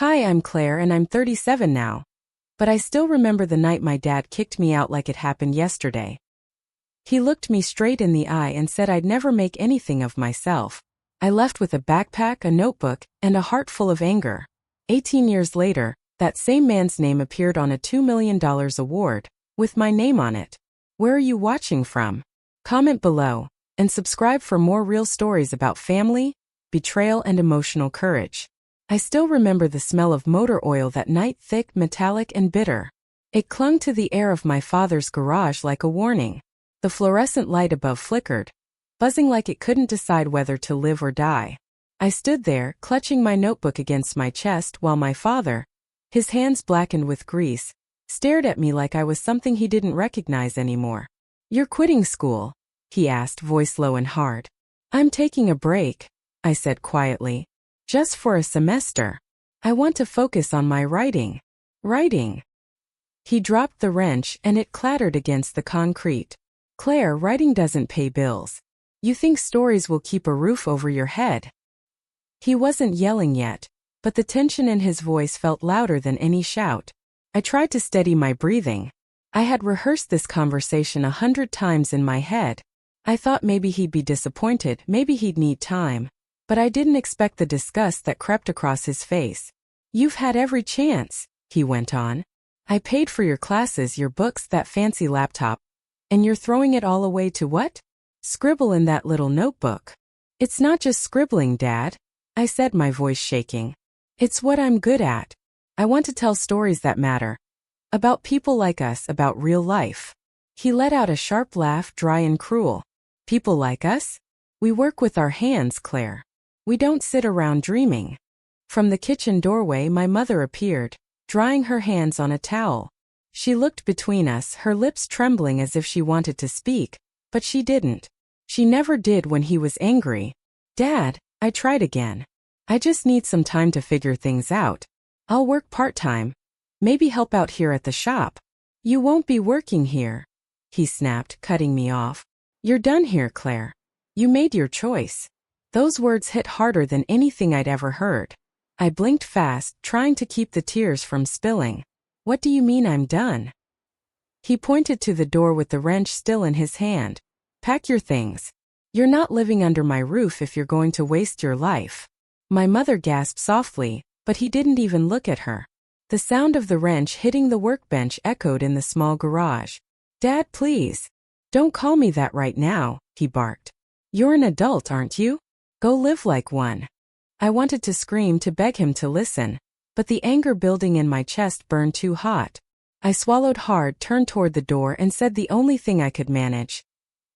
Hi, I'm Claire and I'm 37 now. But I still remember the night my dad kicked me out like it happened yesterday. He looked me straight in the eye and said I'd never make anything of myself. I left with a backpack, a notebook, and a heart full of anger. 18 years later, that same man's name appeared on a $2 million award, with my name on it. Where are you watching from? Comment below, and subscribe for more real stories about family, betrayal, and emotional courage. I still remember the smell of motor oil that night, thick, metallic, and bitter. It clung to the air of my father's garage like a warning. The fluorescent light above flickered, buzzing like it couldn't decide whether to live or die. I stood there, clutching my notebook against my chest while my father, his hands blackened with grease, stared at me like I was something he didn't recognize anymore. "You're quitting school?" he asked, voice low and hard. "I'm taking a break," I said quietly. "Just for a semester. I want to focus on my writing." "Writing?" He dropped the wrench and it clattered against the concrete. "Claire, writing doesn't pay bills. You think stories will keep a roof over your head?" He wasn't yelling yet, but the tension in his voice felt louder than any shout. I tried to steady my breathing. I had rehearsed this conversation 100 times in my head. I thought maybe he'd be disappointed, maybe he'd need time. But I didn't expect the disgust that crept across his face. "You've had every chance," he went on. "I paid for your classes, your books, that fancy laptop. And you're throwing it all away to what? Scribble in that little notebook." "It's not just scribbling, Dad," I said, my voice shaking. "It's what I'm good at. I want to tell stories that matter. About people like us, about real life." He let out a sharp laugh, dry and cruel. "People like us? We work with our hands, Claire. We don't sit around dreaming." From the kitchen doorway my mother appeared, drying her hands on a towel. She looked between us, her lips trembling as if she wanted to speak, but she didn't. She never did when he was angry. "Dad," I tried again. "I just need some time to figure things out. I'll work part-time. Maybe help out here at the shop." "You won't be working here," he snapped, cutting me off. "You're done here, Claire. You made your choice." Those words hit harder than anything I'd ever heard. I blinked fast, trying to keep the tears from spilling. "What do you mean I'm done?" He pointed to the door with the wrench still in his hand. "Pack your things. You're not living under my roof if you're going to waste your life." My mother gasped softly, but he didn't even look at her. The sound of the wrench hitting the workbench echoed in the small garage. "Dad, please. Don't call me that right now," he barked. "You're an adult, aren't you? Go live like one." I wanted to scream, to beg him to listen, but the anger building in my chest burned too hot. I swallowed hard, turned toward the door, and said the only thing I could manage.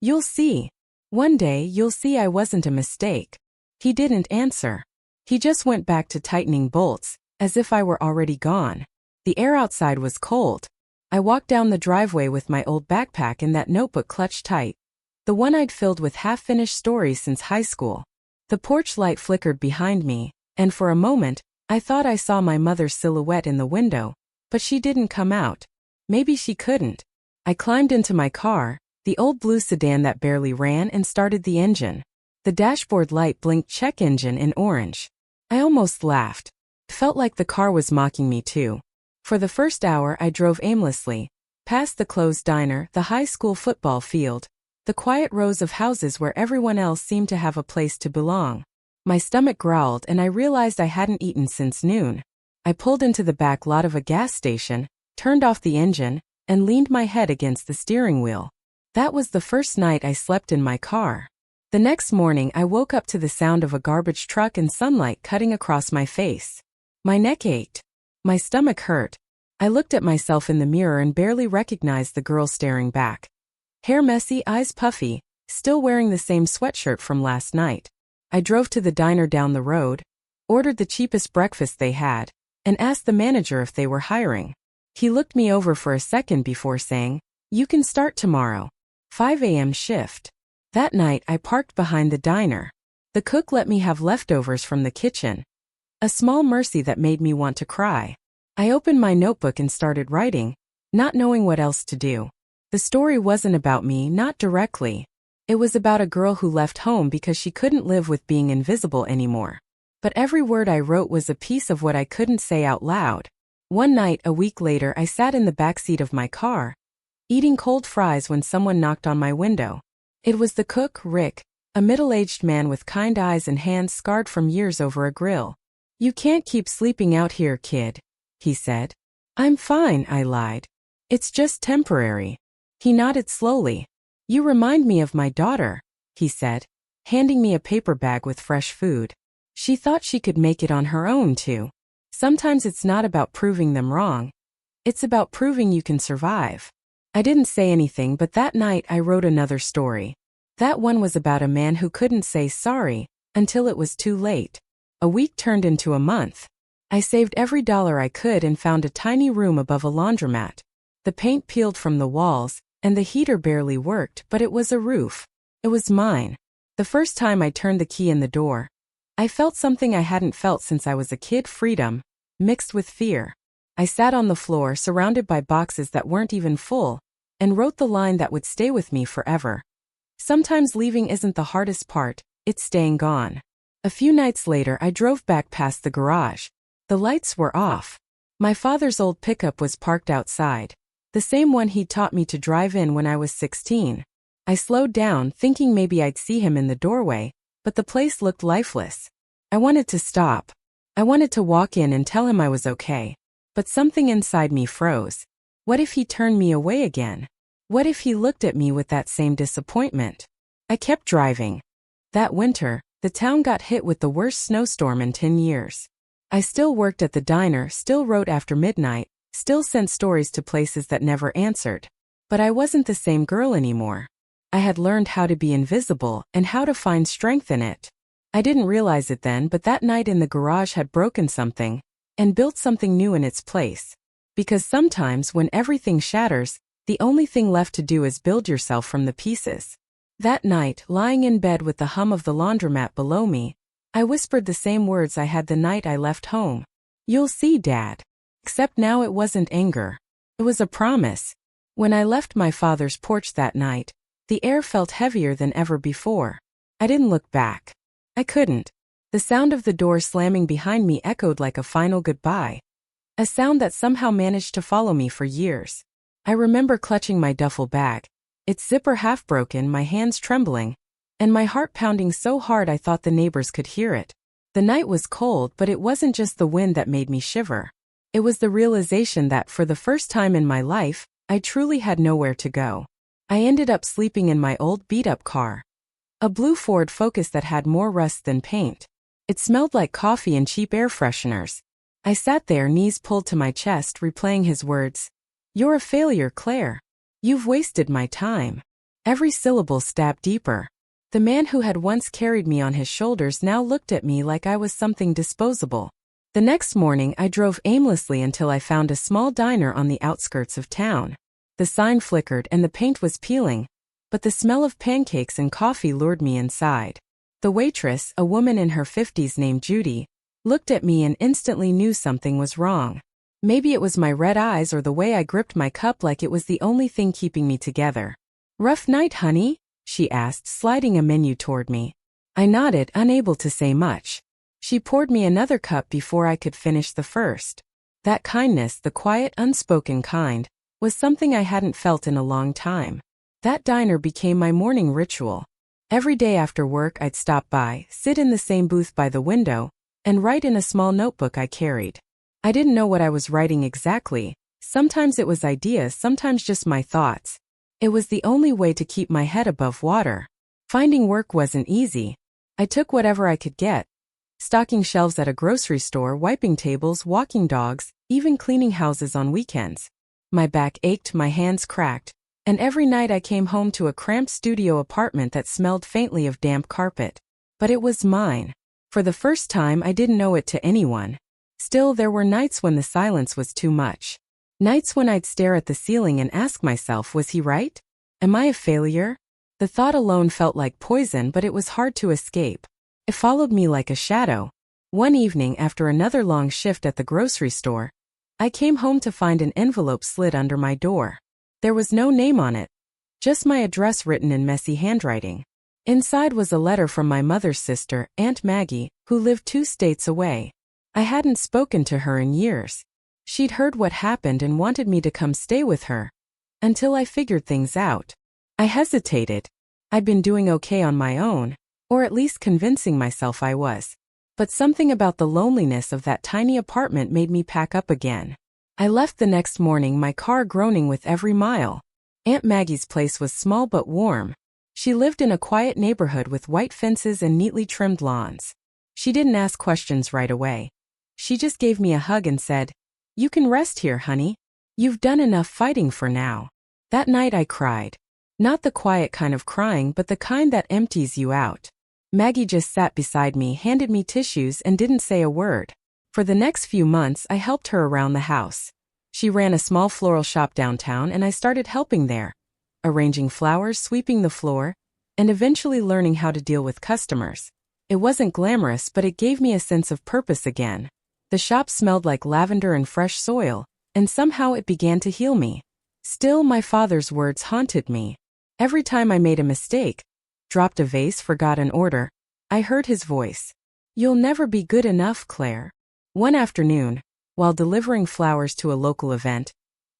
"You'll see. One day you'll see I wasn't a mistake." He didn't answer. He just went back to tightening bolts, as if I were already gone. The air outside was cold. I walked down the driveway with my old backpack and that notebook clutched tight, the one I'd filled with half-finished stories since high school. The porch light flickered behind me, and for a moment, I thought I saw my mother's silhouette in the window, but she didn't come out. Maybe she couldn't. I climbed into my car, the old blue sedan that barely ran, and started the engine. The dashboard light blinked, check engine in orange. I almost laughed. It felt like the car was mocking me too. For the first hour I drove aimlessly, past the closed diner, the high school football field, the quiet rows of houses where everyone else seemed to have a place to belong. My stomach growled and I realized I hadn't eaten since noon. I pulled into the back lot of a gas station, turned off the engine, and leaned my head against the steering wheel. That was the first night I slept in my car. The next morning I woke up to the sound of a garbage truck and sunlight cutting across my face. My neck ached. My stomach hurt. I looked at myself in the mirror and barely recognized the girl staring back. Hair messy, eyes puffy, still wearing the same sweatshirt from last night. I drove to the diner down the road, ordered the cheapest breakfast they had, and asked the manager if they were hiring. He looked me over for a second before saying, "You can start tomorrow. 5 a.m. shift." That night I parked behind the diner. The cook let me have leftovers from the kitchen. A small mercy that made me want to cry. I opened my notebook and started writing, not knowing what else to do. The story wasn't about me, not directly. It was about a girl who left home because she couldn't live with being invisible anymore. But every word I wrote was a piece of what I couldn't say out loud. One night, a week later, I sat in the backseat of my car, eating cold fries when someone knocked on my window. It was the cook, Rick, a middle-aged man with kind eyes and hands scarred from years over a grill. "You can't keep sleeping out here, kid," he said. "I'm fine," I lied. "It's just temporary." He nodded slowly. "You remind me of my daughter," he said, handing me a paper bag with fresh food. "She thought she could make it on her own, too. Sometimes it's not about proving them wrong. It's about proving you can survive." I didn't say anything, but that night I wrote another story. That one was about a man who couldn't say sorry until it was too late. A week turned into a month. I saved every dollar I could and found a tiny room above a laundromat. The paint peeled from the walls, and the heater barely worked, but it was a roof. It was mine. The first time I turned the key in the door, I felt something I hadn't felt since I was a kid: freedom, mixed with fear. I sat on the floor, surrounded by boxes that weren't even full, and wrote the line that would stay with me forever. Sometimes leaving isn't the hardest part, it's staying gone. A few nights later, I drove back past the garage. The lights were off. My father's old pickup was parked outside, the same one he'd taught me to drive in when I was 16. I slowed down, thinking maybe I'd see him in the doorway, but the place looked lifeless. I wanted to stop. I wanted to walk in and tell him I was okay. But something inside me froze. What if he turned me away again? What if he looked at me with that same disappointment? I kept driving. That winter, the town got hit with the worst snowstorm in 10 years. I still worked at the diner, still wrote after midnight, still sent stories to places that never answered. But I wasn't the same girl anymore. I had learned how to be invisible and how to find strength in it. I didn't realize it then, but that night in the garage had broken something and built something new in its place. Because sometimes when everything shatters, the only thing left to do is build yourself from the pieces. That night, lying in bed with the hum of the laundromat below me, I whispered the same words I had the night I left home. "You'll see, Dad." Except now it wasn't anger. It was a promise. When I left my father's porch that night, the air felt heavier than ever before. I didn't look back. I couldn't. The sound of the door slamming behind me echoed like a final goodbye. A sound that somehow managed to follow me for years. I remember clutching my duffel bag, its zipper half broken, my hands trembling, and my heart pounding so hard I thought the neighbors could hear it. The night was cold, but it wasn't just the wind that made me shiver. It was the realization that, for the first time in my life, I truly had nowhere to go. I ended up sleeping in my old beat-up car. A blue Ford Focus that had more rust than paint. It smelled like coffee and cheap air fresheners. I sat there, knees pulled to my chest, replaying his words. "You're a failure, Claire. You've wasted my time." Every syllable stabbed deeper. The man who had once carried me on his shoulders now looked at me like I was something disposable. The next morning, I drove aimlessly until I found a small diner on the outskirts of town. The sign flickered and the paint was peeling, but the smell of pancakes and coffee lured me inside. The waitress, a woman in her 50s named Judy, looked at me and instantly knew something was wrong. Maybe it was my red eyes or the way I gripped my cup like it was the only thing keeping me together. "Rough night, honey?" she asked, sliding a menu toward me. I nodded, unable to say much. She poured me another cup before I could finish the first. That kindness, the quiet, unspoken kind, was something I hadn't felt in a long time. That diner became my morning ritual. Every day after work, I'd stop by, sit in the same booth by the window, and write in a small notebook I carried. I didn't know what I was writing exactly. Sometimes it was ideas, sometimes just my thoughts. It was the only way to keep my head above water. Finding work wasn't easy. I took whatever I could get. Stocking shelves at a grocery store, wiping tables, walking dogs, even cleaning houses on weekends. My back ached, my hands cracked, and every night I came home to a cramped studio apartment that smelled faintly of damp carpet. But it was mine. For the first time, I didn't owe it to anyone. Still, there were nights when the silence was too much. Nights when I'd stare at the ceiling and ask myself, was he right? Am I a failure? The thought alone felt like poison, but it was hard to escape. It followed me like a shadow. One evening, after another long shift at the grocery store, I came home to find an envelope slid under my door. There was no name on it, just my address written in messy handwriting. Inside was a letter from my mother's sister, Aunt Maggie, who lived 2 states away. I hadn't spoken to her in years. She'd heard what happened and wanted me to come stay with her. Until I figured things out. I hesitated. I'd been doing okay on my own, or at least convincing myself I was. But something about the loneliness of that tiny apartment made me pack up again. I left the next morning, my car groaning with every mile. Aunt Maggie's place was small but warm. She lived in a quiet neighborhood with white fences and neatly trimmed lawns. She didn't ask questions right away. She just gave me a hug and said, "You can rest here, honey. You've done enough fighting for now." That night I cried. Not the quiet kind of crying, but the kind that empties you out. Maggie just sat beside me, handed me tissues, and didn't say a word. For the next few months, I helped her around the house. She ran a small floral shop downtown, and I started helping there, arranging flowers, sweeping the floor, and eventually learning how to deal with customers. It wasn't glamorous, but it gave me a sense of purpose again. The shop smelled like lavender and fresh soil, and somehow it began to heal me. Still, my father's words haunted me. Every time I made a mistake, dropped a vase, forgot an order, I heard his voice. "You'll never be good enough, Claire." One afternoon, while delivering flowers to a local event,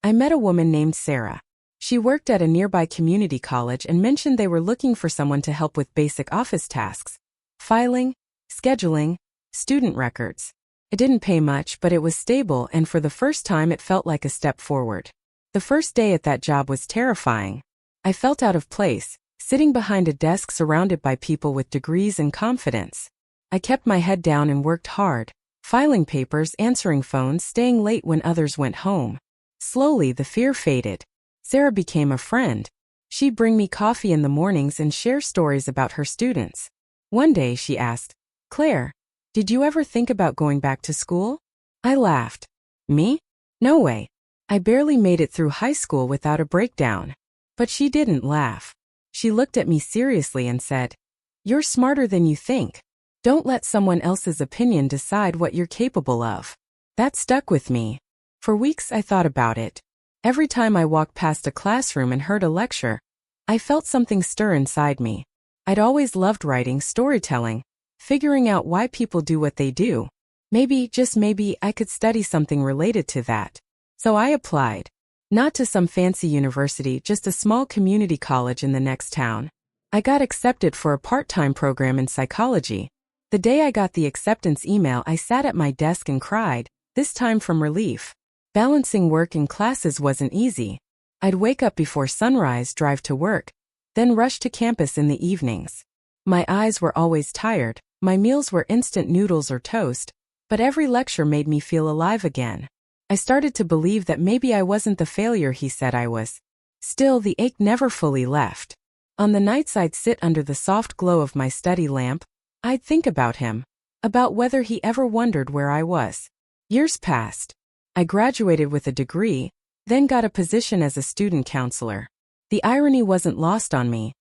I met a woman named Sarah. She worked at a nearby community college and mentioned they were looking for someone to help with basic office tasks: filing, scheduling, student records. It didn't pay much, but it was stable, and for the first time it felt like a step forward. The first day at that job was terrifying. I felt out of place, sitting behind a desk surrounded by people with degrees and confidence. I kept my head down and worked hard, filing papers, answering phones, staying late when others went home. Slowly, the fear faded. Sarah became a friend. She'd bring me coffee in the mornings and share stories about her students. One day she asked, "Claire, did you ever think about going back to school?" I laughed. "Me? No way. I barely made it through high school without a breakdown." But she didn't laugh. She looked at me seriously and said, "You're smarter than you think. Don't let someone else's opinion decide what you're capable of." That stuck with me. For weeks I thought about it. Every time I walked past a classroom and heard a lecture, I felt something stir inside me. I'd always loved writing, storytelling, figuring out why people do what they do. Maybe, just maybe, I could study something related to that. So I applied. Not to some fancy university, just a small community college in the next town. I got accepted for a part-time program in psychology. The day I got the acceptance email, I sat at my desk and cried, this time from relief. Balancing work and classes wasn't easy. I'd wake up before sunrise, drive to work, then rush to campus in the evenings. My eyes were always tired, my meals were instant noodles or toast, but every lecture made me feel alive again. I started to believe that maybe I wasn't the failure he said I was. Still, the ache never fully left. On the nights I'd sit under the soft glow of my study lamp, I'd think about him, about whether he ever wondered where I was. Years passed. I graduated with a degree, then got a position as a student counselor. The irony wasn't lost on me.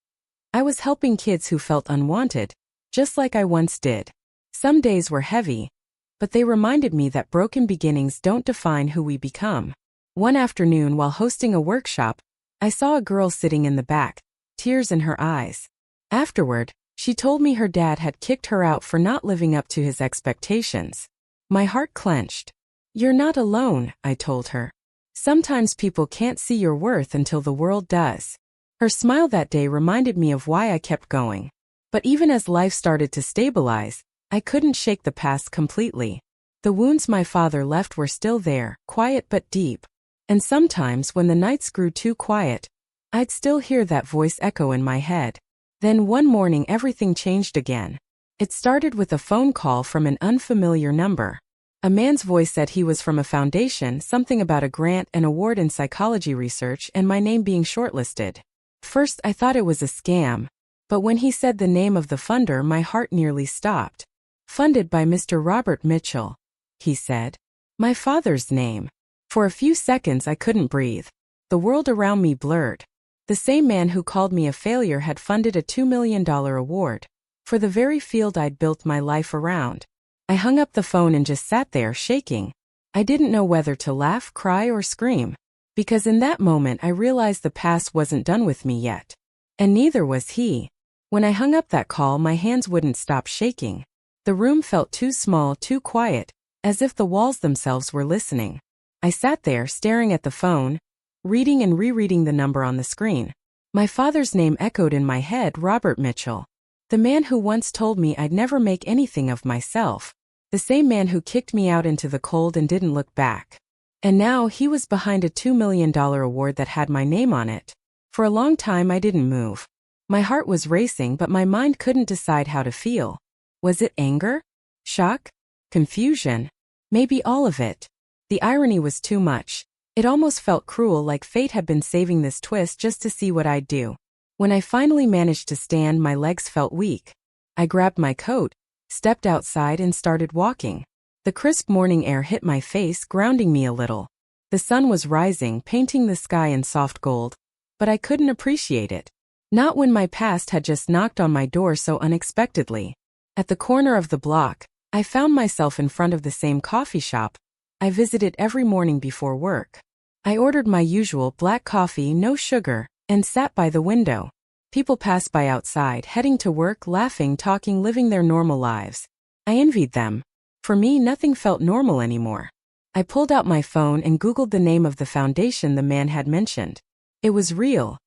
I was helping kids who felt unwanted, just like I once did. Some days were heavy, but they reminded me that broken beginnings don't define who we become. One afternoon, while hosting a workshop, I saw a girl sitting in the back, tears in her eyes. Afterward, she told me her dad had kicked her out for not living up to his expectations. My heart clenched. "You're not alone," I told her. "Sometimes people can't see your worth until the world does." Her smile that day reminded me of why I kept going. But even as life started to stabilize, I couldn't shake the past completely. The wounds my father left were still there, quiet but deep. And sometimes, when the nights grew too quiet, I'd still hear that voice echo in my head. Then one morning everything changed again. It started with a phone call from an unfamiliar number. A man's voice said he was from a foundation, something about a grant and award in psychology research, and my name being shortlisted. First I thought it was a scam, but when he said the name of the funder, my heart nearly stopped. "Funded by Mr. Robert Mitchell," he said. My father's name. For a few seconds I couldn't breathe. The world around me blurred. The same man who called me a failure had funded a $2 million award for the very field I'd built my life around. I hung up the phone and just sat there, shaking. I didn't know whether to laugh, cry, or scream, because in that moment I realized the past wasn't done with me yet. And neither was he. When I hung up that call, my hands wouldn't stop shaking. The room felt too small, too quiet, as if the walls themselves were listening. I sat there staring at the phone, reading and rereading the number on the screen. My father's name echoed in my head, Robert Mitchell. The man who once told me I'd never make anything of myself. The same man who kicked me out into the cold and didn't look back. And now he was behind a $2 million award that had my name on it. For a long time I didn't move. My heart was racing, but my mind couldn't decide how to feel. Was it anger? Shock? Confusion? Maybe all of it. The irony was too much. It almost felt cruel, like fate had been saving this twist just to see what I'd do. When I finally managed to stand, my legs felt weak. I grabbed my coat, stepped outside and started walking. The crisp morning air hit my face, grounding me a little. The sun was rising, painting the sky in soft gold, but I couldn't appreciate it. Not when my past had just knocked on my door so unexpectedly. At the corner of the block, I found myself in front of the same coffee shop I visited every morning before work. I ordered my usual black coffee, no sugar, and sat by the window. People passed by outside, heading to work, laughing, talking, living their normal lives. I envied them. For me, nothing felt normal anymore. I pulled out my phone and Googled the name of the foundation the man had mentioned. It was real.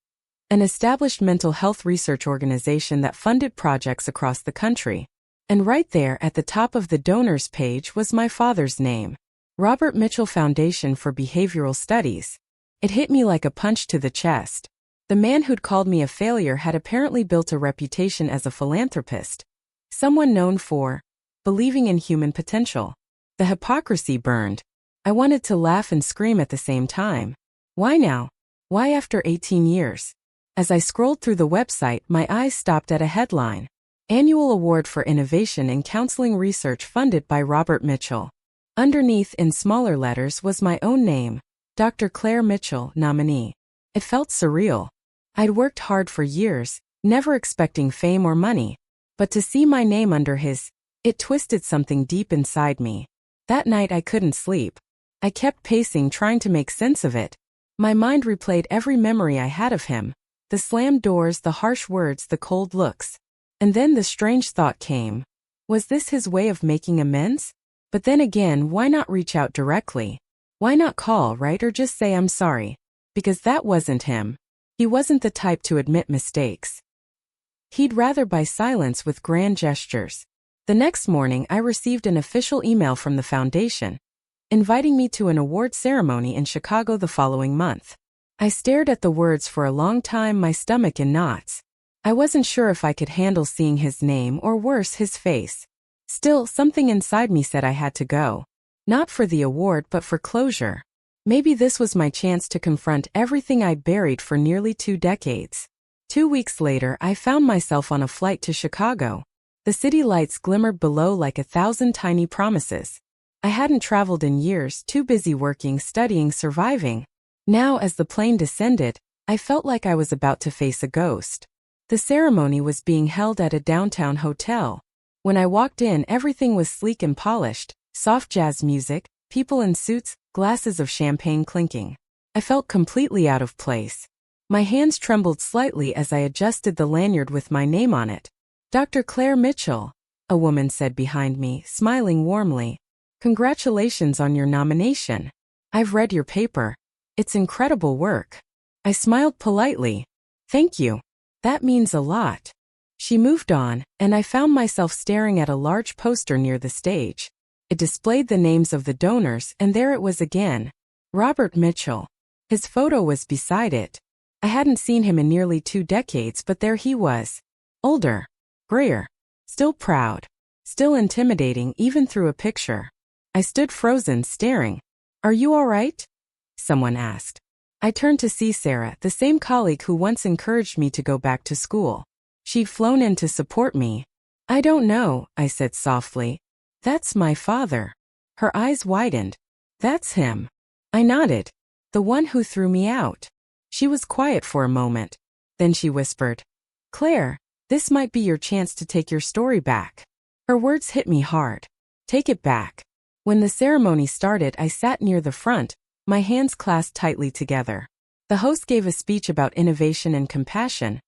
An established mental health research organization that funded projects across the country. And right there at the top of the donors page was my father's name. Robert Mitchell Foundation for Behavioral Studies. It hit me like a punch to the chest. The man who'd called me a failure had apparently built a reputation as a philanthropist. Someone known for believing in human potential. The hypocrisy burned. I wanted to laugh and scream at the same time. Why now? Why after 18 years? As I scrolled through the website, my eyes stopped at a headline. Annual Award for Innovation in Counseling Research funded by Robert Mitchell. Underneath, in smaller letters, was my own name, Dr. Claire Mitchell, nominee. It felt surreal. I'd worked hard for years, never expecting fame or money. But to see my name under his, it twisted something deep inside me. That night I couldn't sleep. I kept pacing, trying to make sense of it. My mind replayed every memory I had of him. The slammed doors, the harsh words, the cold looks. And then the strange thought came. Was this his way of making amends? But then again, why not reach out directly? Why not call, right, or just say I'm sorry? Because that wasn't him. He wasn't the type to admit mistakes. He'd rather buy silence with grand gestures. The next morning, I received an official email from the foundation, inviting me to an award ceremony in Chicago the following month. I stared at the words for a long time, my stomach in knots. I wasn't sure if I could handle seeing his name or worse, his face. Still, something inside me said I had to go. Not for the award, but for closure. Maybe this was my chance to confront everything I'd buried for nearly 2 decades. 2 weeks later, I found myself on a flight to Chicago. The city lights glimmered below like 1,000 tiny promises. I hadn't traveled in years, too busy working, studying, surviving. Now, as the plane descended, I felt like I was about to face a ghost. The ceremony was being held at a downtown hotel. When I walked in, everything was sleek and polished, soft jazz music, people in suits, glasses of champagne clinking. I felt completely out of place. My hands trembled slightly as I adjusted the lanyard with my name on it. Dr. Claire Mitchell, a woman said behind me, smiling warmly. Congratulations on your nomination. I've read your paper. It's incredible work. I smiled politely. Thank you. That means a lot. She moved on, and I found myself staring at a large poster near the stage. It displayed the names of the donors, and there it was again. Robert Mitchell. His photo was beside it. I hadn't seen him in nearly 2 decades, but there he was. Older. Grayer. Still proud. Still intimidating, even through a picture. I stood frozen, staring. Are you all right? Someone asked. I turned to see Sarah, the same colleague who once encouraged me to go back to school. She'd flown in to support me. I don't know, I said softly. That's my father. Her eyes widened. That's him. I nodded. The one who threw me out. She was quiet for a moment. Then she whispered, Claire, this might be your chance to take your story back. Her words hit me hard. Take it back. When the ceremony started, I sat near the front, my hands clasped tightly together. The host gave a speech about innovation and compassion,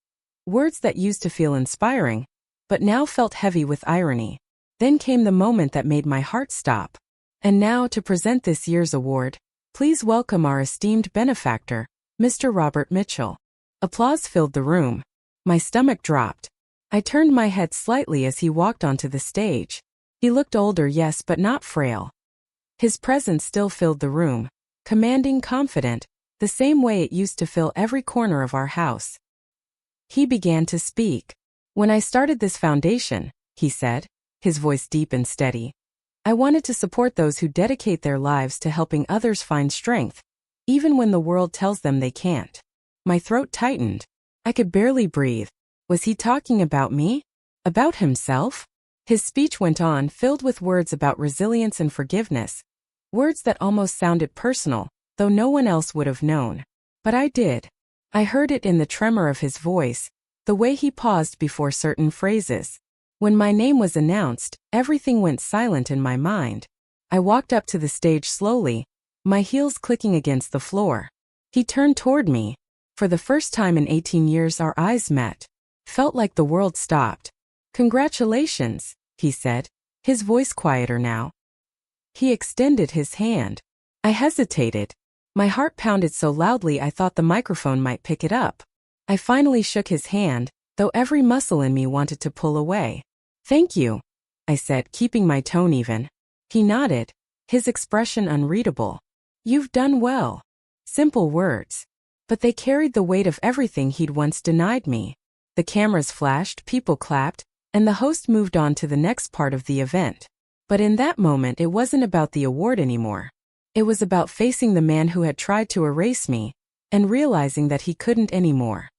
words that used to feel inspiring, but now felt heavy with irony. Then came the moment that made my heart stop. And now, to present this year's award, please welcome our esteemed benefactor, Mr. Robert Mitchell. Applause filled the room. My stomach dropped. I turned my head slightly as he walked onto the stage. He looked older, yes, but not frail. His presence still filled the room, commanding, confident, the same way it used to fill every corner of our house. He began to speak. When I started this foundation, he said, his voice deep and steady, I wanted to support those who dedicate their lives to helping others find strength, even when the world tells them they can't. My throat tightened. I could barely breathe. Was he talking about me? About himself? His speech went on, filled with words about resilience and forgiveness, words that almost sounded personal, though no one else would have known. But I did. I heard it in the tremor of his voice, the way he paused before certain phrases. When my name was announced, everything went silent in my mind. I walked up to the stage slowly, my heels clicking against the floor. He turned toward me. For the first time in 18 years our eyes met. Felt like the world stopped. Congratulations, he said, his voice quieter now. He extended his hand. I hesitated. My heart pounded so loudly I thought the microphone might pick it up. I finally shook his hand, though every muscle in me wanted to pull away. Thank you, I said, keeping my tone even. He nodded, his expression unreadable. You've done well. Simple words. But they carried the weight of everything he'd once denied me. The cameras flashed, people clapped, and the host moved on to the next part of the event. But in that moment it wasn't about the award anymore. It was about facing the man who had tried to erase me, and realizing that he couldn't anymore.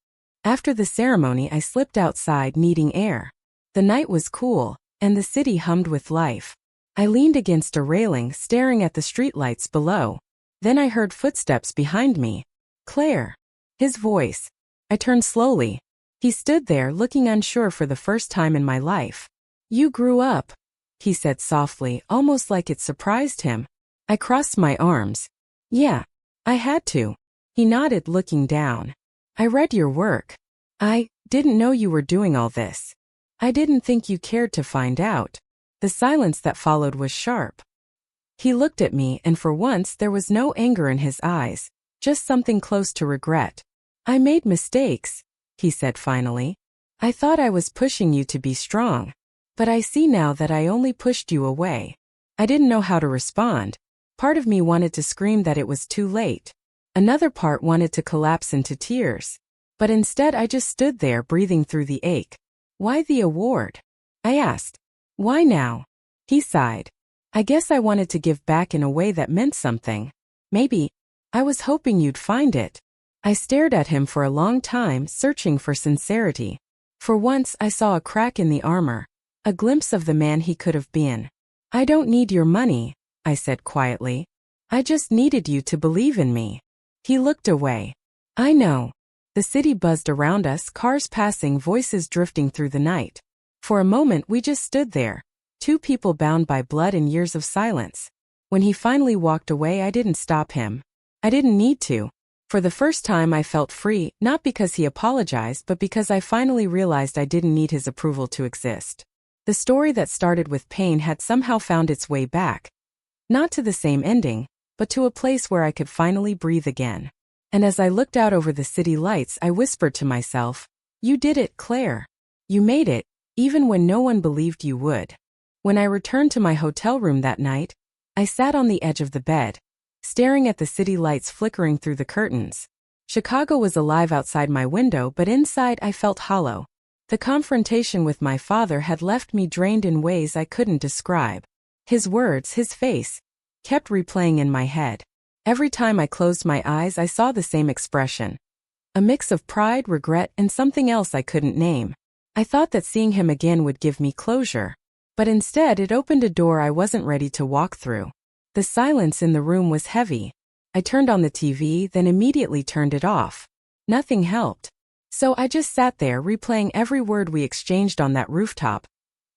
After the ceremony I slipped outside needing air. The night was cool, and the city hummed with life. I leaned against a railing, staring at the streetlights below. Then I heard footsteps behind me. Claire. His voice. I turned slowly. He stood there, looking unsure for the first time in my life. You grew up, he said softly, almost like it surprised him. I crossed my arms. Yeah, I had to. He nodded, looking down. I read your work. I didn't know you were doing all this. I didn't think you cared to find out. The silence that followed was sharp. He looked at me, and for once there was no anger in his eyes, just something close to regret. I made mistakes, he said finally. I thought I was pushing you to be strong. But I see now that I only pushed you away. I didn't know how to respond. Part of me wanted to scream that it was too late. Another part wanted to collapse into tears. But instead I just stood there, breathing through the ache. Why the award? I asked. Why now? He sighed. I guess I wanted to give back in a way that meant something. Maybe. I was hoping you'd find it. I stared at him for a long time, searching for sincerity. For once I saw a crack in the armor, a glimpse of the man he could have been. I don't need your money, I said quietly. I just needed you to believe in me. He looked away. I know. The city buzzed around us, cars passing, voices drifting through the night. For a moment we just stood there, two people bound by blood and years of silence. When he finally walked away I didn't stop him. I didn't need to. For the first time I felt free, not because he apologized but because I finally realized I didn't need his approval to exist. The story that started with pain had somehow found its way back. Not to the same ending, but to a place where I could finally breathe again. And as I looked out over the city lights I whispered to myself, you did it, Claire. You made it, even when no one believed you would. When I returned to my hotel room that night, I sat on the edge of the bed, staring at the city lights flickering through the curtains. Chicago was alive outside my window, but inside I felt hollow. The confrontation with my father had left me drained in ways I couldn't describe. His words, his face, kept replaying in my head. Every time I closed my eyes I saw the same expression. A mix of pride, regret, and something else I couldn't name. I thought that seeing him again would give me closure. But instead it opened a door I wasn't ready to walk through. The silence in the room was heavy. I turned on the TV, then immediately turned it off. Nothing helped. So I just sat there, replaying every word we exchanged on that rooftop.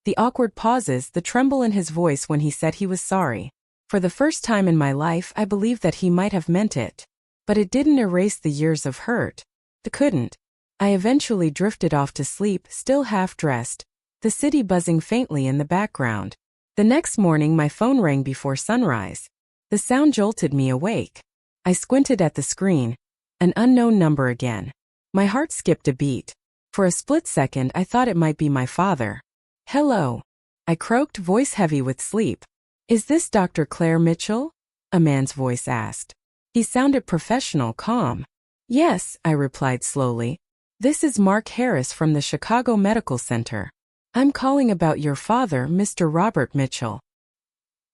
The awkward pauses, the tremble in his voice when he said he was sorry. For the first time in my life I believed that he might have meant it. But it didn't erase the years of hurt. It couldn't. I eventually drifted off to sleep, still half-dressed, the city buzzing faintly in the background. The next morning my phone rang before sunrise. The sound jolted me awake. I squinted at the screen. An unknown number again. My heart skipped a beat. For a split second I thought it might be my father. "Hello," I croaked, voice heavy with sleep. "Is this Dr. Claire Mitchell?" a man's voice asked. He sounded professional, calm. "Yes," I replied slowly. "This is Mark Harris from the Chicago Medical Center. I'm calling about your father, Mr. Robert Mitchell.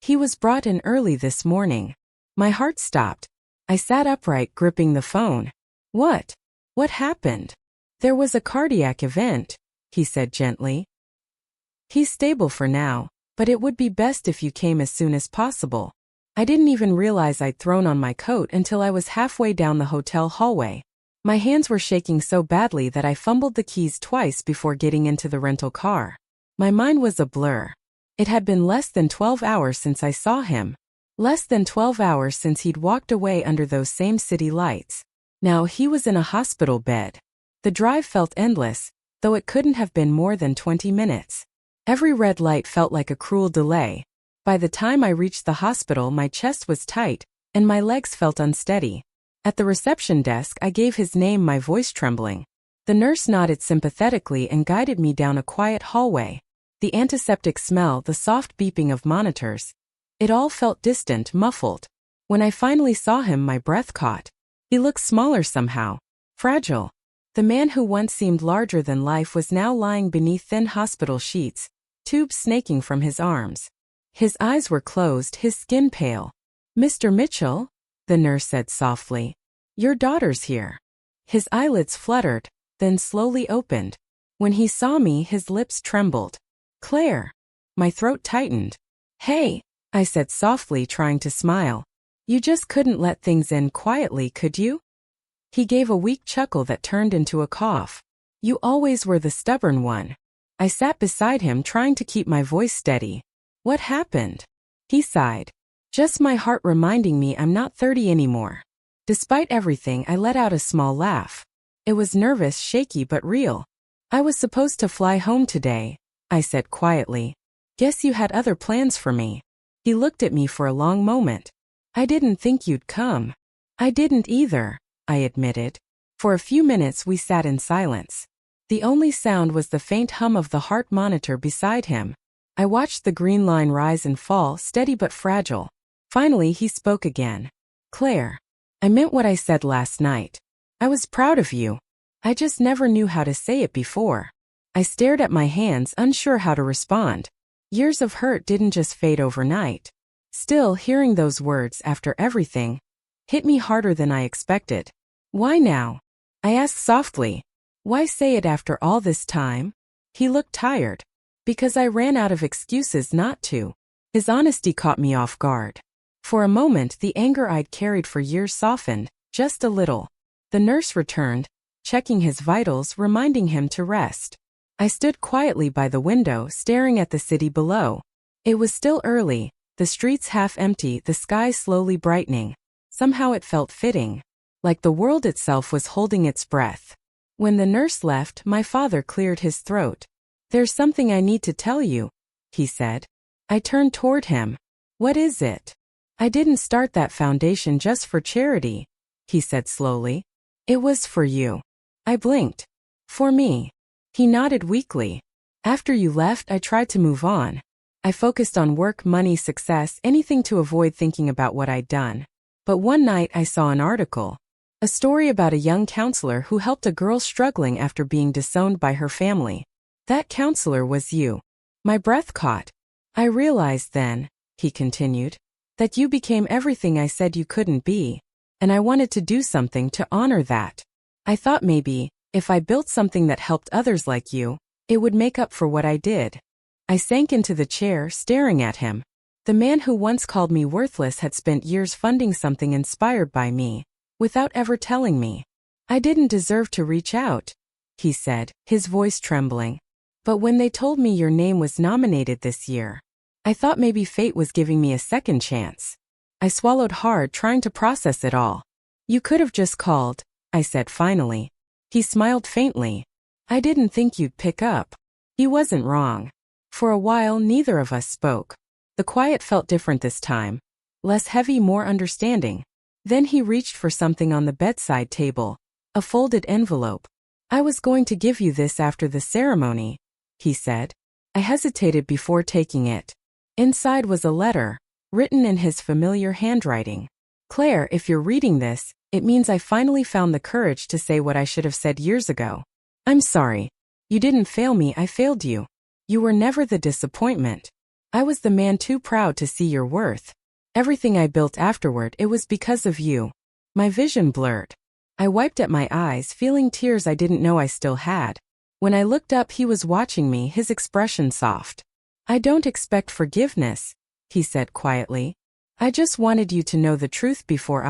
He was brought in early this morning." My heart stopped. I sat upright, gripping the phone. "What? What happened?" "There was a cardiac event," he said gently. "He's stable for now, but it would be best if you came as soon as possible." I didn't even realize I'd thrown on my coat until I was halfway down the hotel hallway. My hands were shaking so badly that I fumbled the keys twice before getting into the rental car. My mind was a blur. It had been less than 12 hours since I saw him. Less than 12 hours since he'd walked away under those same city lights. Now he was in a hospital bed. The drive felt endless, though it couldn't have been more than 20 minutes. Every red light felt like a cruel delay. By the time I reached the hospital, my chest was tight, and my legs felt unsteady. At the reception desk, I gave his name, my voice trembling. The nurse nodded sympathetically and guided me down a quiet hallway. The antiseptic smell, the soft beeping of monitors. It all felt distant, muffled. When I finally saw him, my breath caught. He looked smaller somehow. Fragile. The man who once seemed larger than life was now lying beneath thin hospital sheets, tubes snaking from his arms. His eyes were closed, his skin pale. "Mr. Mitchell," the nurse said softly, "your daughter's here." His eyelids fluttered, then slowly opened. When he saw me, his lips trembled. "Claire." My throat tightened. "Hey," I said softly, trying to smile. "You just couldn't let things end quietly, could you?" He gave a weak chuckle that turned into a cough. "You always were the stubborn one." I sat beside him, trying to keep my voice steady. "What happened?" He sighed. "Just my heart reminding me I'm not 30 anymore." Despite everything, I let out a small laugh. It was nervous, shaky, but real. "I was supposed to fly home today," I said quietly. "Guess you had other plans for me." He looked at me for a long moment. "I didn't think you'd come." "I didn't either," I admitted. For a few minutes we sat in silence. The only sound was the faint hum of the heart monitor beside him. I watched the green line rise and fall, steady but fragile. Finally he spoke again. "Claire, I meant what I said last night. I was proud of you. I just never knew how to say it before." I stared at my hands, unsure how to respond. Years of hurt didn't just fade overnight. Still, hearing those words after everything hit me harder than I expected. "Why now?" I asked softly. "Why say it after all this time?" He looked tired. "Because I ran out of excuses not to." His honesty caught me off guard. For a moment, the anger I'd carried for years softened, just a little. The nurse returned, checking his vitals, reminding him to rest. I stood quietly by the window, staring at the city below. It was still early, the streets half empty, the sky slowly brightening. Somehow it felt fitting, like the world itself was holding its breath. When the nurse left, my father cleared his throat. "There's something I need to tell you," he said. I turned toward him. "What is it?" "I didn't start that foundation just for charity," he said slowly. "It was for you." I blinked. "For me?" He nodded weakly. "After you left, I tried to move on. I focused on work, money, success, anything to avoid thinking about what I'd done. But one night I saw an article. A story about a young counselor who helped a girl struggling after being disowned by her family. That counselor was you." My breath caught. "I realized then," he continued, "that you became everything I said you couldn't be. And I wanted to do something to honor that. I thought maybe, if I built something that helped others like you, it would make up for what I did." I sank into the chair, staring at him. The man who once called me worthless had spent years funding something inspired by me, without ever telling me. "I didn't deserve to reach out," he said, his voice trembling. "But when they told me your name was nominated this year, I thought maybe fate was giving me a second chance." I swallowed hard, trying to process it all. "You could have just called," I said finally. He smiled faintly. "I didn't think you'd pick up." He wasn't wrong. For a while, neither of us spoke. The quiet felt different this time. Less heavy, more understanding. Then he reached for something on the bedside table. A folded envelope. "I was going to give you this after the ceremony," he said. I hesitated before taking it. Inside was a letter, written in his familiar handwriting. "Claire, if you're reading this, it means I finally found the courage to say what I should have said years ago. I'm sorry. You didn't fail me, I failed you. You were never the disappointment. I was the man too proud to see your worth. Everything I built afterward, it was because of you." My vision blurred. I wiped at my eyes, feeling tears I didn't know I still had. When I looked up, he was watching me, his expression soft. "I don't expect forgiveness," he said quietly. "I just wanted you to know the truth before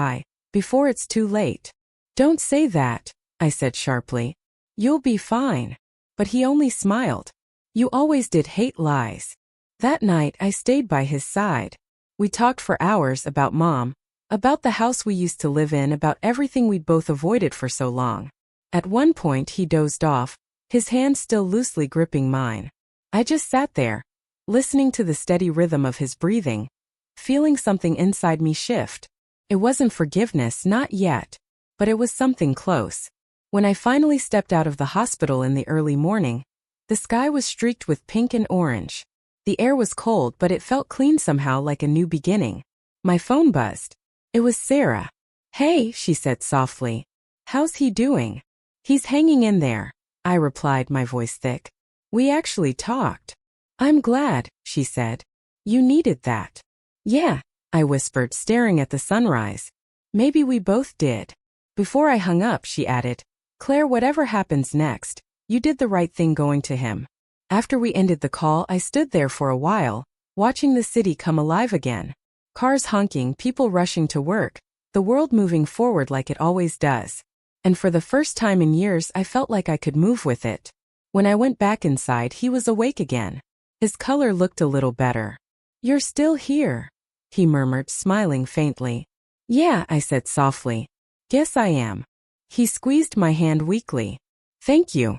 it's too late." "Don't say that," I said sharply. "You'll be fine." But he only smiled. "You always did hate lies." That night, I stayed by his side. We talked for hours about Mom, about the house we used to live in, about everything we'd both avoided for so long. At one point, he dozed off, his hand still loosely gripping mine. I just sat there, listening to the steady rhythm of his breathing, feeling something inside me shift. It wasn't forgiveness, not yet, but it was something close. When I finally stepped out of the hospital in the early morning, the sky was streaked with pink and orange. The air was cold, but it felt clean somehow, like a new beginning. My phone buzzed. It was Sarah. "Hey," she said softly. "How's he doing?" "He's hanging in there," I replied, my voice thick. "We actually talked." "I'm glad," she said. "You needed that." "Yeah," I whispered, staring at the sunrise. "Maybe we both did." Before I hung up, she added, "Claire, whatever happens next, you did the right thing going to him." After we ended the call, I stood there for a while, watching the city come alive again. Cars honking, people rushing to work, the world moving forward like it always does. And for the first time in years, I felt like I could move with it. When I went back inside, he was awake again. His color looked a little better. "You're still here," he murmured, smiling faintly. "Yeah," I said softly. "Guess I am." He squeezed my hand weakly. "Thank you."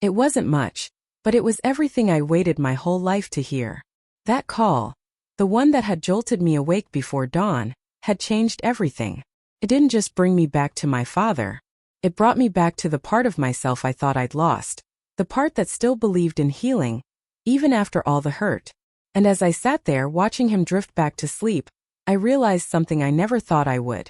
It wasn't much, but it was everything I waited my whole life to hear. That call, the one that had jolted me awake before dawn, had changed everything. It didn't just bring me back to my father. It brought me back to the part of myself I thought I'd lost, the part that still believed in healing, even after all the hurt. And as I sat there watching him drift back to sleep, I realized something I never thought I would.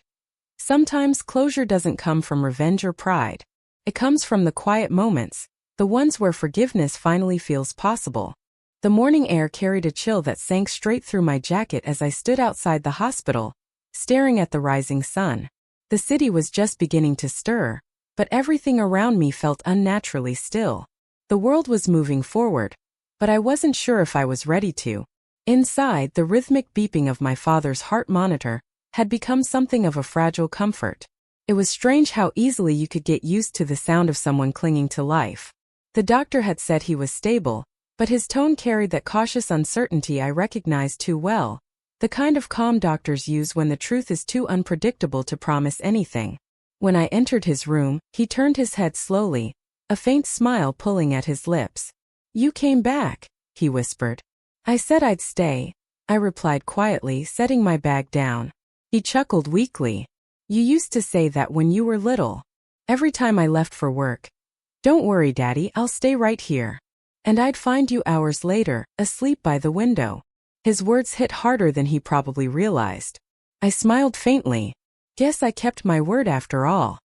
Sometimes closure doesn't come from revenge or pride. It comes from the quiet moments, the ones where forgiveness finally feels possible. The morning air carried a chill that sank straight through my jacket as I stood outside the hospital, staring at the rising sun. The city was just beginning to stir, but everything around me felt unnaturally still. The world was moving forward, but I wasn't sure if I was ready to. Inside, the rhythmic beeping of my father's heart monitor had become something of a fragile comfort. It was strange how easily you could get used to the sound of someone clinging to life. The doctor had said he was stable, but his tone carried that cautious uncertainty I recognized too well, the kind of calm doctors use when the truth is too unpredictable to promise anything. When I entered his room, he turned his head slowly, a faint smile pulling at his lips. "You came back," he whispered. "I said I'd stay," I replied quietly, setting my bag down. He chuckled weakly. "You used to say that when you were little. Every time I left for work. 'Don't worry, Daddy, I'll stay right here.' And I'd find you hours later, asleep by the window." His words hit harder than he probably realized. I smiled faintly. Guess I kept my word after all.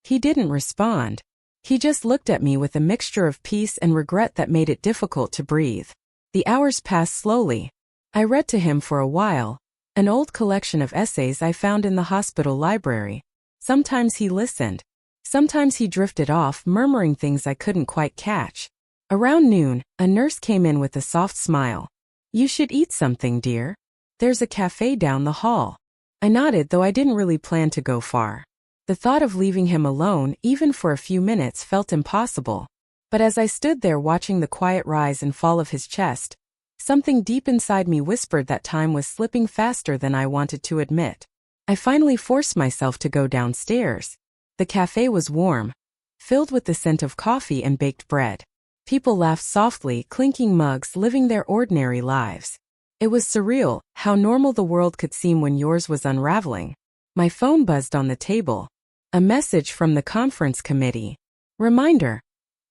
He didn't respond. He just looked at me with a mixture of peace and regret that made it difficult to breathe. The hours passed slowly. I read to him for a while, an old collection of essays I found in the hospital library. Sometimes he listened. Sometimes he drifted off, murmuring things I couldn't quite catch. Around noon, a nurse came in with a soft smile. "You should eat something, dear. There's a cafe down the hall." I nodded, though I didn't really plan to go far. The thought of leaving him alone, even for a few minutes, felt impossible. But as I stood there watching the quiet rise and fall of his chest, something deep inside me whispered that time was slipping faster than I wanted to admit. I finally forced myself to go downstairs. The cafe was warm, filled with the scent of coffee and baked bread. People laughed softly, clinking mugs, living their ordinary lives. It was surreal, how normal the world could seem when yours was unraveling. My phone buzzed on the table. A message from the conference committee. Reminder.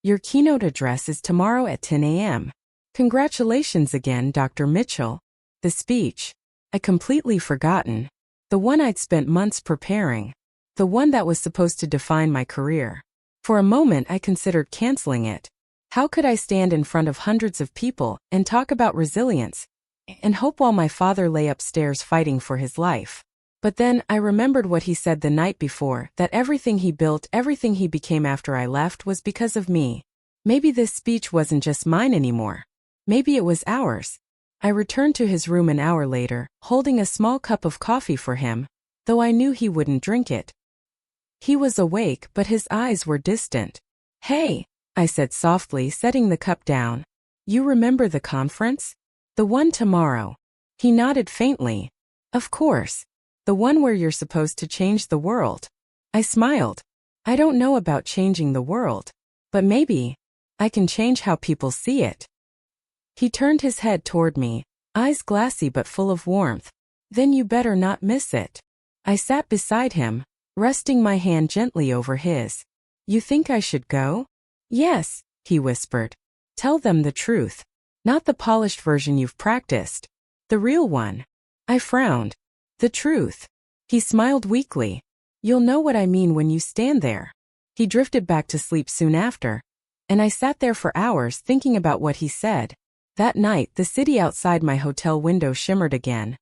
Your keynote address is tomorrow at 10 a.m. Congratulations again, Dr. Mitchell. The speech. I'd completely forgotten. The one I'd spent months preparing. The one that was supposed to define my career. For a moment I considered canceling it. How could I stand in front of hundreds of people and talk about resilience and hope while my father lay upstairs fighting for his life? But then I remembered what he said the night before, that everything he built, everything he became after I left was because of me. Maybe this speech wasn't just mine anymore. Maybe it was ours. I returned to his room an hour later, holding a small cup of coffee for him, though I knew he wouldn't drink it. He was awake, but his eyes were distant. Hey, I said softly, setting the cup down. You remember the conference? The one tomorrow. He nodded faintly. Of course. The one where you're supposed to change the world. I smiled. I don't know about changing the world, but maybe I can change how people see it. He turned his head toward me, eyes glassy but full of warmth. Then you better not miss it. I sat beside him, resting my hand gently over his. You think I should go? Yes, he whispered. Tell them the truth. Not the polished version you've practiced. The real one. I frowned. The truth. He smiled weakly. You'll know what I mean when you stand there. He drifted back to sleep soon after, and I sat there for hours thinking about what he said. That night, the city outside my hotel window shimmered again.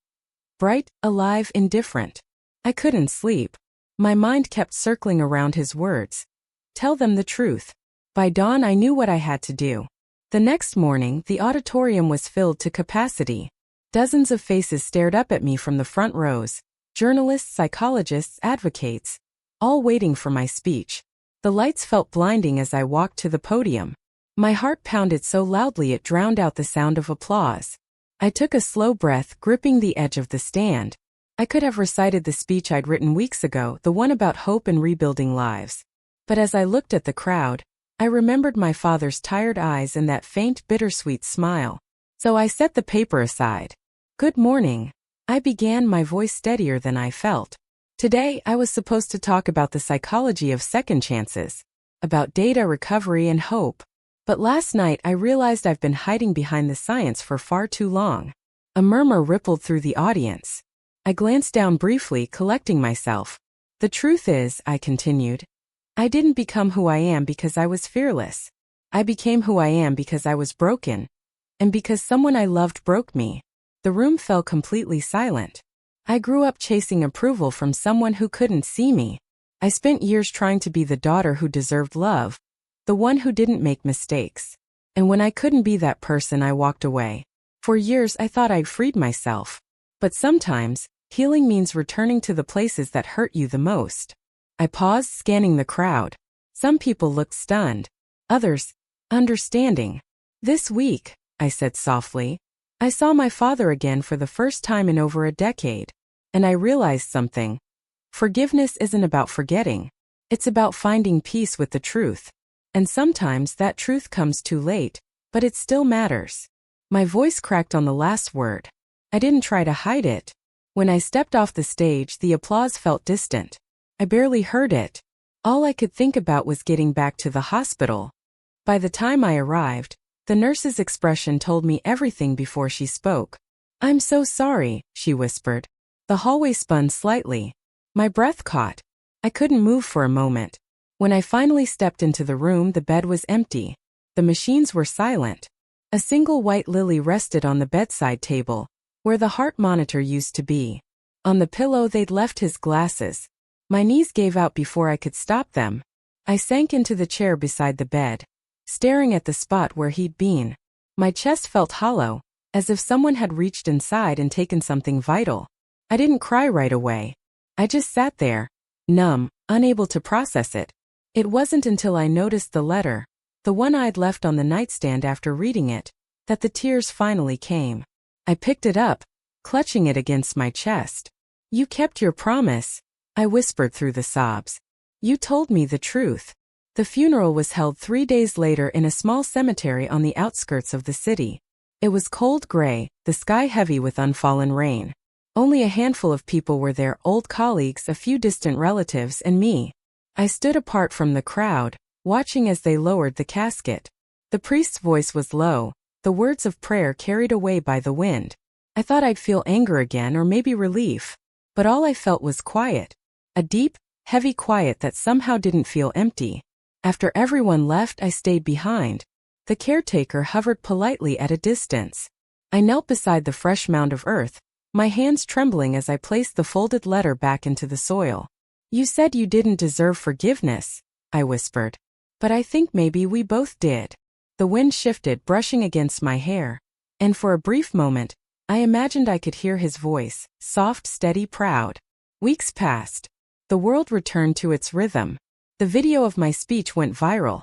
Bright, alive, indifferent. I couldn't sleep. My mind kept circling around his words. Tell them the truth. By dawn I knew what I had to do. The next morning, the auditorium was filled to capacity. Dozens of faces stared up at me from the front rows. Journalists, psychologists, advocates. All waiting for my speech. The lights felt blinding as I walked to the podium. My heart pounded so loudly it drowned out the sound of applause. I took a slow breath, gripping the edge of the stand. I could have recited the speech I'd written weeks ago, the one about hope and rebuilding lives. But as I looked at the crowd, I remembered my father's tired eyes and that faint, bittersweet smile. So I set the paper aside. Good morning. I began, my voice steadier than I felt. Today, I was supposed to talk about the psychology of second chances, about data recovery and hope. But last night I realized I've been hiding behind the science for far too long. A murmur rippled through the audience. I glanced down briefly, collecting myself. The truth is, I continued, I didn't become who I am because I was fearless. I became who I am because I was broken. And because someone I loved broke me. The room fell completely silent. I grew up chasing approval from someone who couldn't see me. I spent years trying to be the daughter who deserved love. The one who didn't make mistakes. And when I couldn't be that person, I walked away. For years I thought I'd freed myself. But sometimes, healing means returning to the places that hurt you the most. I paused, scanning the crowd. Some people looked stunned. Others, understanding. This week, I said softly, I saw my father again for the first time in over a decade. And I realized something. Forgiveness isn't about forgetting. It's about finding peace with the truth. And sometimes that truth comes too late, but it still matters. My voice cracked on the last word. I didn't try to hide it. When I stepped off the stage, the applause felt distant. I barely heard it. All I could think about was getting back to the hospital. By the time I arrived, the nurse's expression told me everything before she spoke. I'm so sorry, she whispered. The hallway spun slightly. My breath caught. I couldn't move for a moment. When I finally stepped into the room, the bed was empty. The machines were silent. A single white lily rested on the bedside table, where the heart monitor used to be. On the pillow they'd left his glasses. My knees gave out before I could stop them. I sank into the chair beside the bed, staring at the spot where he'd been. My chest felt hollow, as if someone had reached inside and taken something vital. I didn't cry right away. I just sat there, numb, unable to process it. It wasn't until I noticed the letter, the one I'd left on the nightstand after reading it, that the tears finally came. I picked it up, clutching it against my chest. You kept your promise, I whispered through the sobs. You told me the truth. The funeral was held 3 days later in a small cemetery on the outskirts of the city. It was cold gray, the sky heavy with unfallen rain. Only a handful of people were there, old colleagues, a few distant relatives, and me. I stood apart from the crowd, watching as they lowered the casket. The priest's voice was low, the words of prayer carried away by the wind. I thought I'd feel anger again or maybe relief, but all I felt was quiet. A deep, heavy quiet that somehow didn't feel empty. After everyone left, I stayed behind. The caretaker hovered politely at a distance. I knelt beside the fresh mound of earth, my hands trembling as I placed the folded letter back into the soil. "You said you didn't deserve forgiveness," I whispered. "But I think maybe we both did." The wind shifted, brushing against my hair. And for a brief moment, I imagined I could hear his voice, soft, steady, proud. Weeks passed. The world returned to its rhythm. The video of my speech went viral.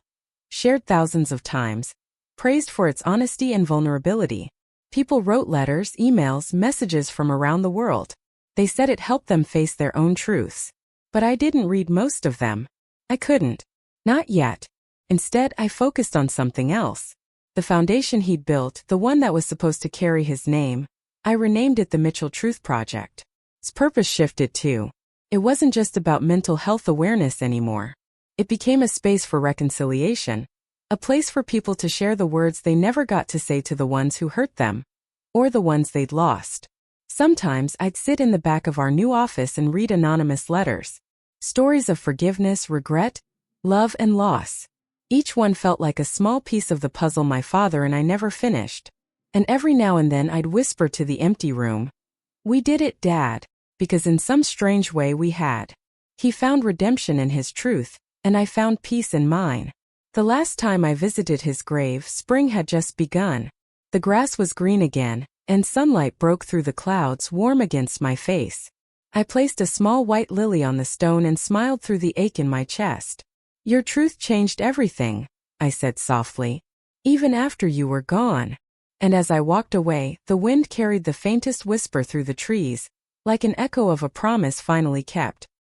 Shared thousands of times. Praised for its honesty and vulnerability. People wrote letters, emails, messages from around the world. They said it helped them face their own truths. But I didn't read most of them. I couldn't. Not yet. Instead, I focused on something else. The foundation he'd built, the one that was supposed to carry his name. I renamed it the Mitchell Truth Project. Its purpose shifted too. It wasn't just about mental health awareness anymore. It became a space for reconciliation. A place for people to share the words they never got to say to the ones who hurt them. Or the ones they'd lost. Sometimes I'd sit in the back of our new office and read anonymous letters. Stories of forgiveness, regret, love, and loss. Each one felt like a small piece of the puzzle my father and I never finished. And every now and then I'd whisper to the empty room, "We did it, Dad," because in some strange way we had. He found redemption in his truth, and I found peace in mine. The last time I visited his grave, spring had just begun. The grass was green again, and sunlight broke through the clouds, warm against my face. I placed a small white lily on the stone and smiled through the ache in my chest. "Your truth changed everything," I said softly. "Even after you were gone." And as I walked away, the wind carried the faintest whisper through the trees, like an echo of a promise finally kept.